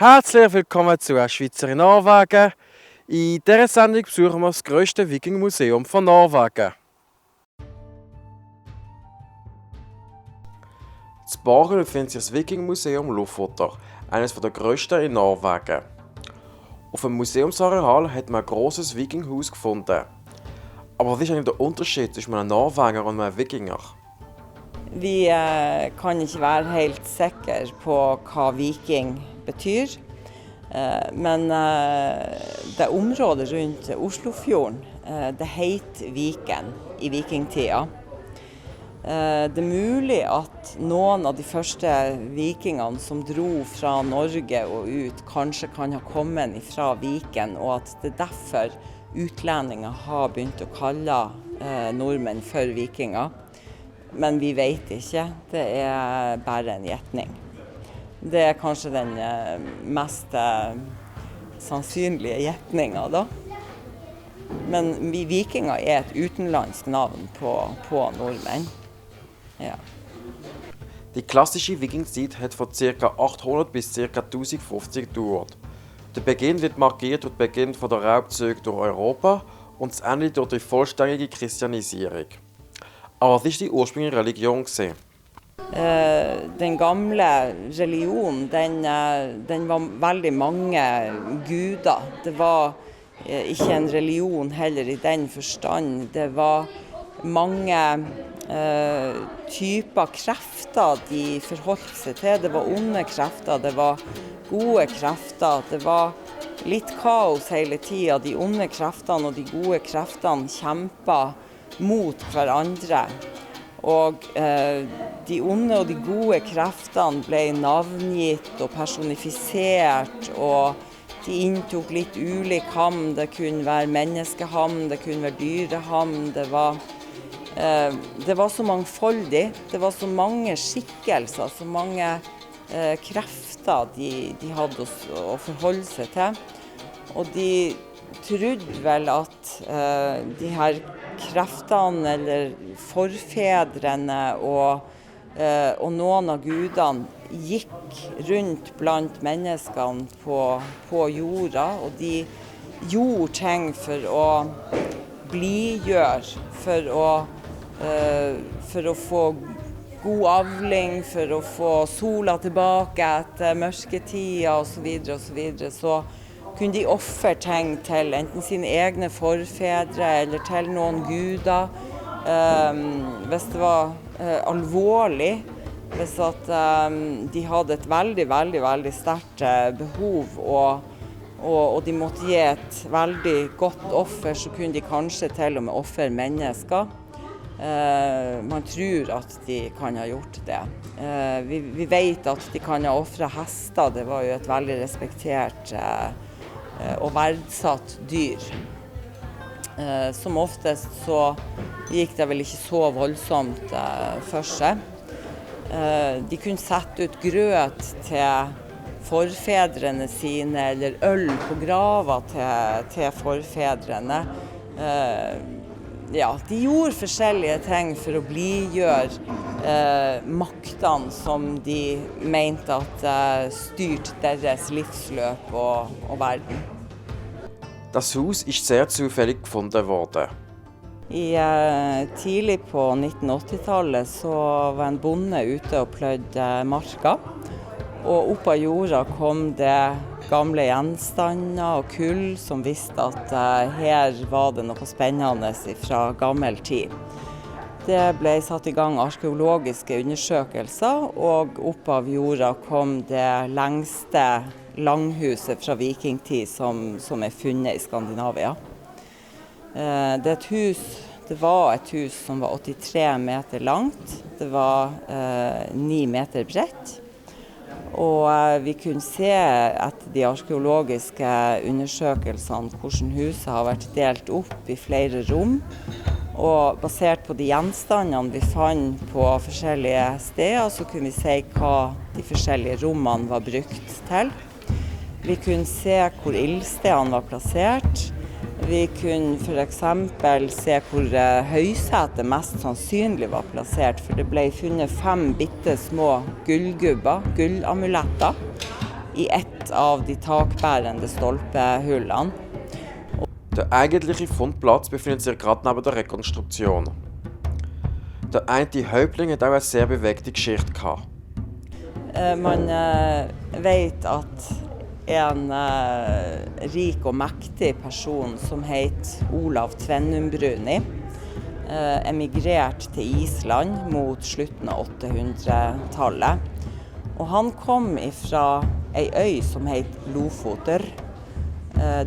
Herzlich willkommen zu Schweizer in Norwegen. In dieser Sendung besuchen wir das grösste Vikingmuseum von Norwegen. In Bergen befindet sich das Vikingmuseum Lofoter, eines der grössten in Norwegen. Auf dem Museumsareal hat man ein grosses Vikinghaus gefunden. Aber was ist eigentlich der Unterschied zwischen einem Norweger og einem Wikinger? Vi kan ikke være helt sikre på hva viking betyr, men det området rundt Oslofjorden, det heter Viken i vikingtida. Det er mulig at noen av de første vikingene som dro fra Norge og ut, kanskje kan ha kommet fra Viken, og at det er derfor utlendinger har begynt å kalle nordmenn for vikinger. Men vi vet ikke, det er bare en gjetning. Det er kanskje den mest sannsynlige gjetningen da. Men vikinger er et utenlandsk navn på nordmenn. Ja. Die klassische Wikingzeit hat von ca. 800 bis ca. 1050 gedauert. Der Beginn wird markiert durch den Beginn der Raubzüge durch Europa und das Ende durch die vollständige Christianisierung. Aber was war die ursprüngliche Religion? Den gamle religionen, den var veldig mange guder. Det var ikke en religion heller i den forstand. Det var mange typer krefter de forholdt seg til. Det var onde krefter, det var gode krefter. Det var litt kaos hele tiden. De onde kreftene og de gode kreftene kjempet mot hverandre. Og de onde og de gode kreftene ble navngitt og personifisert, og de inntok litt ulik ham. Det kunne være menneskeham, det kunne være dyreham. Det var så mangfoldig, det var så mange skikkelser, så mange krefter de hadde å forholde seg til. Og de trodde vel at de her kreftene eller forfedrene og noen av gudene gikk rundt blant menneskene på jorda, og de gjorde ting for å blidgjøre, for å få god avling, for å få sola tilbake etter mørketida og så videre og så videre. Så kunne de ofre ting til enten sine egne forfedre eller til noen guder. Hvis det var alvorlig, hvis at de hadde et veldig sterkt behov og de måtte gi et veldig godt offer, så kunne de kanskje til og med ofre mennesker. Man tror at de kan ha gjort det. Vi vet at de kan ha offret hester, det var jo et veldig respektert og verdsatt dyr. Som oftest så gikk det vel ikke så voldsomt for seg. De kunne sette ut grøt til forfedrene sine, eller øl på grava til forfedrene. Ja, de gjorde forskjellige ting for å blidgjøre maktene som de mente at styrte deres livsløp og verden. Das Haus ist sehr zufällig gefunden worden. Tidlig på 1980-tallet så var en bonde ute og pløyde marka, og opp av jorda kom det gamle gjenstander og kull som visste at her var det noe spennende fra gammel tid. Det ble satt i gang arkeologiske undersøkelser, og opp av jorda kom det lengste langhuset fra vikingtid som er funnet i Skandinavia. Det var et hus som var 83 meter langt, det var 9 meter bredt. Og vi kunne se etter de arkeologiske undersøkelsene hvordan huset har vært delt opp i flere rom. Og basert på de gjenstandene vi fant på forskjellige steder, så kunne vi se hva de forskjellige rommene var brukt til. Vi kunne se hvor ildstedene var plassert. Vi kunne for eksempel se hvor høysetet mest sannsynlig var plassert, for det ble funnet 5 bitte små gullgubber, gullamuletter, i ett av de takbærende stolpehullene. Der eigentliche Fundplatz befindet sich gerade neben der Rekonstruktion. Der eine Häuptling hat auch eine sehr bewegte Geschichte gehabt. Man vet at en rik og mektig person som het Olav Tvennumbruni emigrerte til Island mot slutten av 800-tallet. Og han kom fra ei øy som het Lofoter.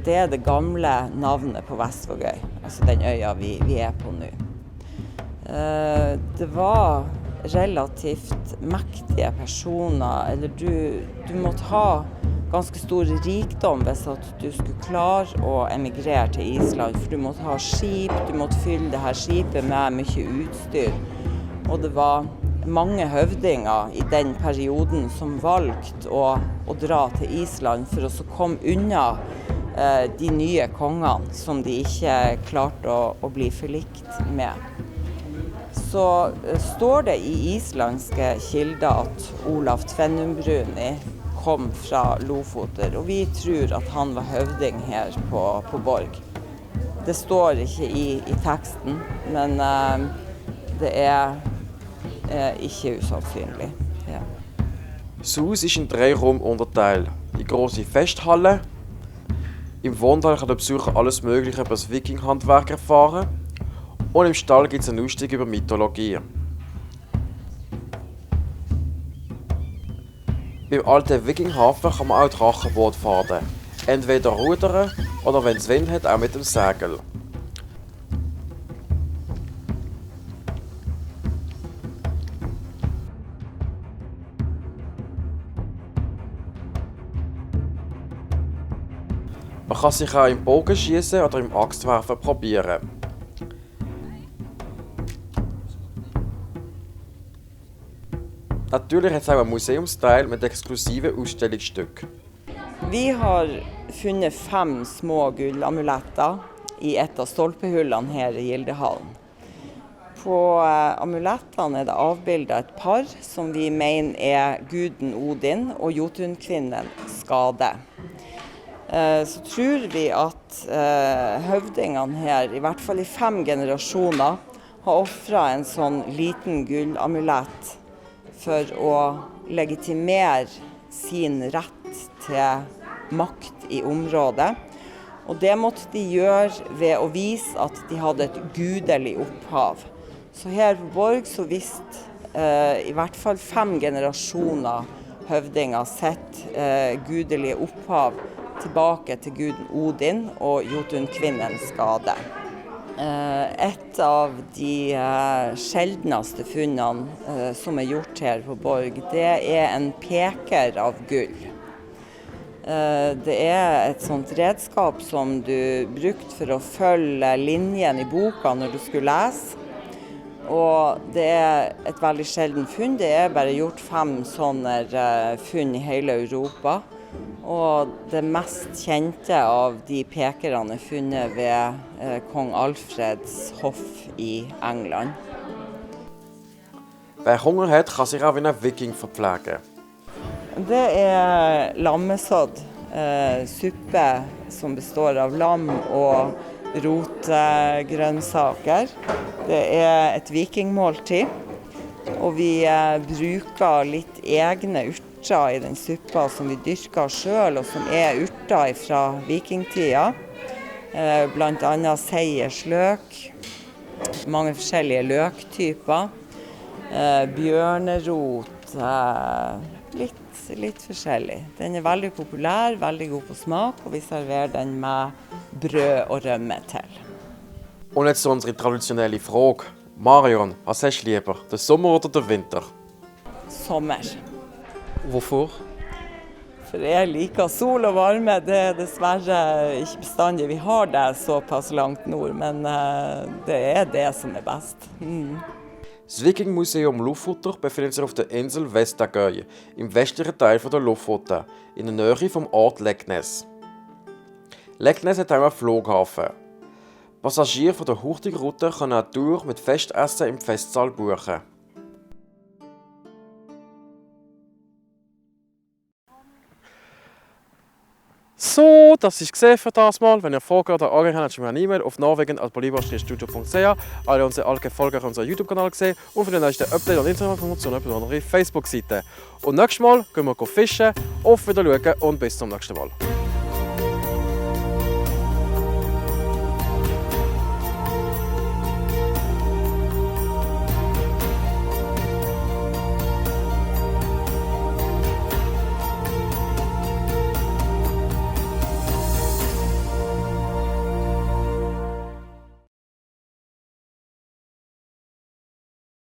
Det er det gamle navnet på Vestvågøy, altså den øya vi er på nå. Det var relativt mektige personer, eller du måtte ha ganske stor rikdom hvis at du skulle klare å emigrere til Island, for du måtte ha skip, du måtte fylle det her skipet med mye utstyr. Og det var mange høvdinger i den perioden som valgte å dra til Island for å komme unna de nye kongene som de ikke klarte å bli forlikt med. Så står det i islandske kilder at Olav Tvennumbruni kom fra Lofoter, og vi tror at han var høvding her på Borg. Det står ikke i teksten, men det er ikke usannsynlig. Ja. Das Haus ist in 3 Räume unterteilt. Die große Festhalle. Im Wohnteil kann der Besucher alles Mögliche über das Wiking-Handwerk erfahren. Und im Stall gibt es einen Ausstieg über Mythologie. Beim alten Vikinghafen kann man auch Drachenboot fahren. Entweder rudern oder, wenn es Wind hat, auch mit dem Segel. Man kann sich auch im Bogenschießen oder im Axtwerfen probieren. Natürlich hat es auch einen Museumsteil mit exklusiven Ausstellungsstücken. Vi har funnet 5 små gullamuletter i et av stolpehullene her i Gildehallen. På amulettene er det avbildet et par som vi mener er guden Odin og Jotunkvinnen Skade. Så tror vi at høvdingene her, i hvert fall i 5 generasjoner, har offret en sånn liten gullamulett for å legitimere sin rett til makt i området. Og det måtte de gjøre ved å vise at de hadde et gudelig opphav. Så her på Borg så visste i hvert fall 5 generasjoner høvdinger sitt gudelige opphav tilbake til guden Odin og Jotunkvinnen Skade. Et av de sjeldneste funnene som er gjort her på Borg, det er en peker av gull. Det er et sånt redskap som du brukte for å følge linjen i boka når du skulle lese. Og det er et veldig sjelden funn. Det er bare gjort 5 sånne funn i hele Europa. Og det mest kjente av de pekerne er funnet ved kong Alfreds hoff i England. Wer Hunger hat, kann sich auch wie ein Viking verpflegen. Det er lammesodd, suppe som består av lam og rotgrønnsaker. Det er et vikingmåltid, og vi bruker litt egne urter i den suppa som vi dyrker selv, og som er urter fra vikingtida. Blant annet seiersløk, mange forskjellige løktyper, bjørnerot, litt forskjellig. Den er veldig populær, veldig god på smak, og vi serverer den med brød og rømme til. Und jetzt so unsere traditionelle Frage. Marion, was hast du lieber, den Sommer oder den Winter? Sommer. Hvorfor? For jeg liker sol og varme. Det er dessverre ikke bestandig vi har det såpass langt nord, men det er det som er best. Das Vikingmuseum Lofoter befindet sich auf der Insel Vestagøy, im westlichen Teil der Lofoten, in der Nähe vom Ort Leknes. Leknes hat auch einen Flughafen. Passagiere von der Hurtigrute können eine Tour mit Festessen im Festsaal buchen. So, das ist gesehen für das Mal. Wenn ihr Fragen oder Anregungen habt, schreibt mir eine E-Mail auf norwegen@bolivar-studio.ch. Alle unsere alten Folgen auf unserem YouTube-Kanal gesehen und für den nächsten Update und Informationen auf unserer Facebook-Seite. Und nächstes Mal gehen wir fischen, auf Wiedersehen und bis zum nächsten Mal.